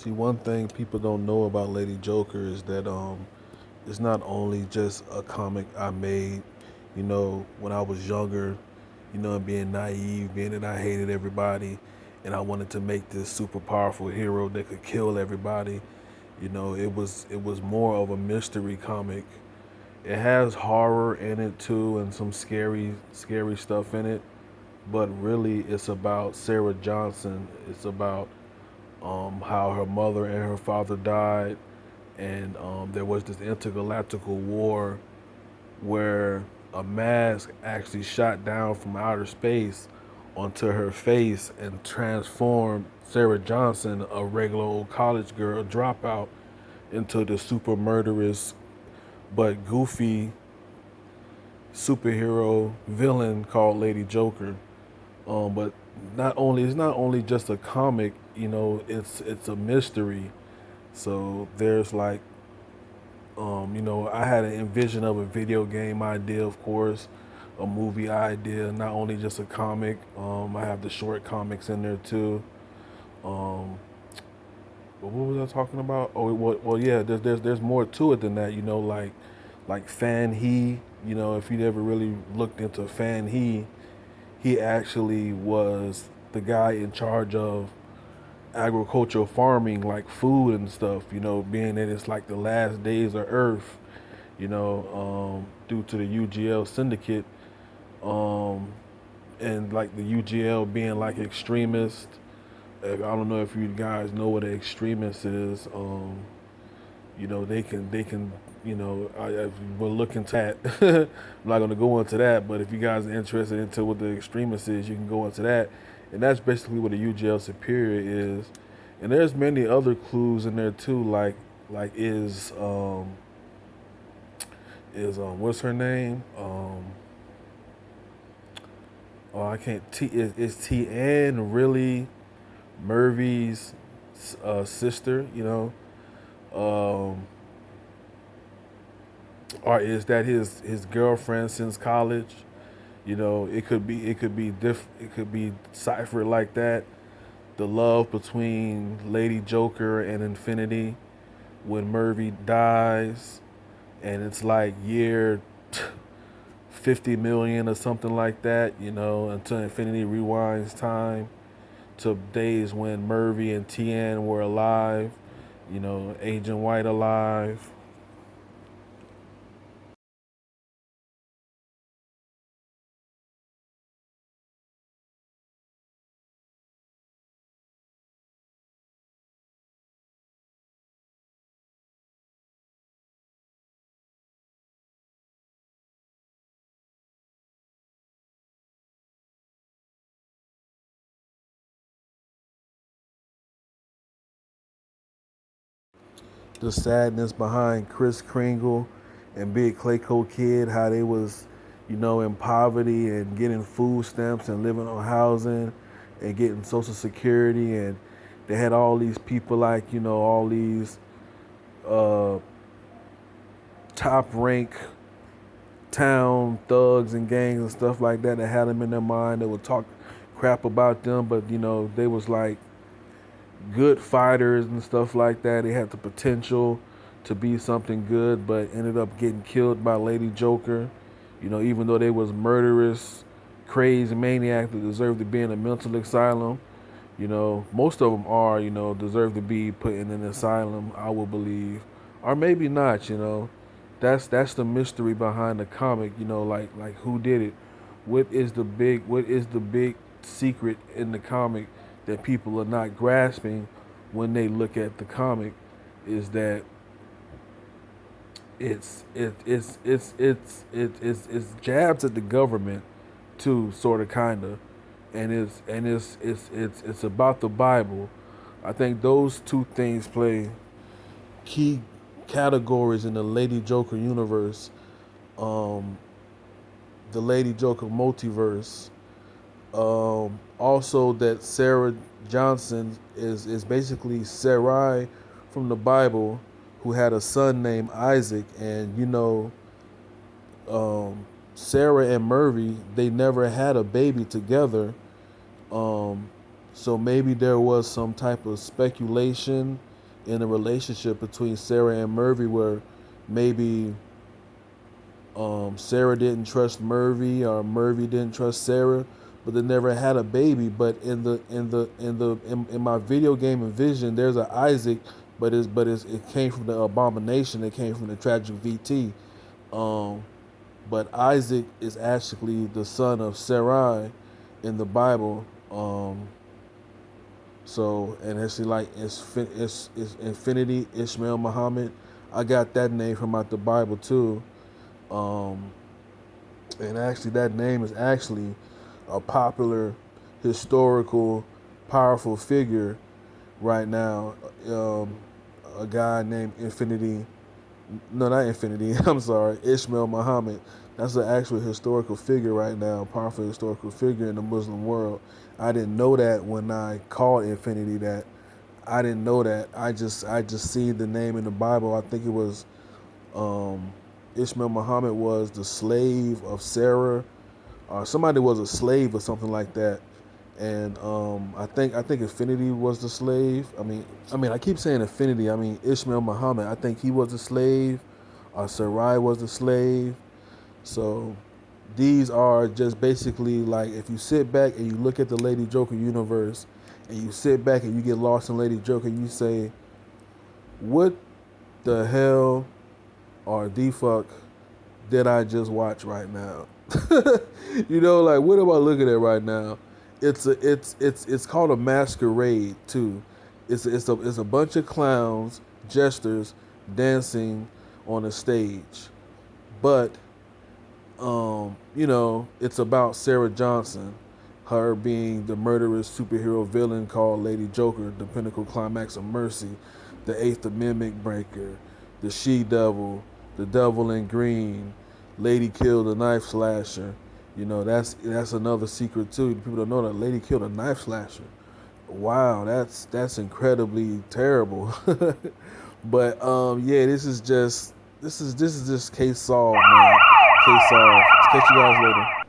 See, one thing people don't know about Lady Joker is that it's not only just a comic I made, when I was younger, being naive, being that I hated everybody, and I wanted to make this super powerful hero that could kill everybody. It was more of a mystery comic. It has horror in it too, and some scary stuff in it. But really, it's about Sarah Johnson. It's about how her mother and her father died, and there was this intergalactical war where a mask actually shot down from outer space onto her face and transformed Sarah Johnson, a regular old college girl dropout, into the super murderous but goofy superhero villain called Lady Joker. But it's not only just a comic, it's a mystery. So there's like, I had an envision of a video game idea, of course, a movie idea, not only just a comic. I have the short comics in there too. Um, but what was I talking about? Oh, well, yeah. There's more to it than that. Like Fan He. If you ever really looked into Fan he actually was the guy in charge of agricultural farming, like food and stuff, being that it's like the last days of Earth, due to the UGL syndicate, um, and like the UGL being like extremist. I don't know if you guys know what an extremist is. They can, if we're looking at, I'm not going to go into that, but if you guys are interested into what the extremist is, you can go into that. And that's basically what a UGL superior is. And there's many other clues in there too, like is what's her name? Oh, I can't. Is T Ann really Murphy's sister? Um, or is that his girlfriend since college? It could be ciphered like that. The love between Lady Joker and Infinity when Murphy dies, and it's like year 50 million or something like that. Until Infinity rewinds time to days when Murphy and Tien were alive. Agent White alive. The sadness behind Chris Kringle and Big Clayco Kid, how they was, in poverty and getting food stamps and living on housing and getting Social Security, and they had all these people like, all these uh, top rank town thugs and gangs and stuff like that that had them in their mind that would talk crap about them, but they was like good fighters and stuff like that. They had the potential to be something good, but ended up getting killed by Lady Joker. Even though they was murderous, crazy maniacs that deserve to be in a mental asylum. Most of them are, deserve to be put in an asylum, I will believe, or maybe not. That's the mystery behind the comic. Like who did it? What is the big secret in the comic that people are not grasping when they look at the comic? Is that it's jabs at the government too, sort of, kinda, and it's about the Bible. I think those two things play key categories in the Lady Joker universe, um, the Lady Joker multiverse. Also, that Sarah Johnson is basically Sarai from the Bible, who had a son named Isaac, and Sarah and Murphy, they never had a baby together. Um, so maybe there was some type of speculation, in a relationship between Sarah and Murphy, where maybe Sarah didn't trust Murphy or Murphy didn't trust Sarah, but they never had a baby. But in my video game Envision, there's an Isaac, it came from the Abomination. It came from the Tragic VT. Um, but Isaac is actually the son of Sarai in the Bible. And it's like it's Infinity Ishmael Muhammad. I got that name from out the Bible too. Um, and actually, that name is actually a popular, historical, powerful figure right now. A guy named Infinity, no, not Infinity. I'm sorry, Ishmael Muhammad. That's an actual historical figure right now, a powerful historical figure in the Muslim world. I didn't know that when I called Infinity that. I didn't know that. I just see the name in the Bible. I think it was um, Ishmael Muhammad was the slave of Sarah, or somebody was a slave or something like that. And I think Infinity was the slave. I mean I keep saying Infinity. I mean Ishmael Muhammad. I think he was the slave, or Sarai was the slave. So these are just basically like, if you sit back and you look at the Lady Joker universe, and you sit back and you get lost in Lady Joker, you say, what the hell or the fuck did I just watch right now? Like, what am I looking at right now? It's called a masquerade too. It's a bunch of clowns, jesters, dancing on a stage, but it's about Sarah Johnson, her being the murderous superhero villain called Lady Joker, the pinnacle climax of mercy, the Eighth Amendment breaker, the She-Devil, the Devil in Green, Lady Kill the Knife Slasher. That's another secret too. People don't know that Lady killed a knife slasher. Wow, that's incredibly terrible. But yeah, this is just case solved, man. Case solved. Catch you guys later.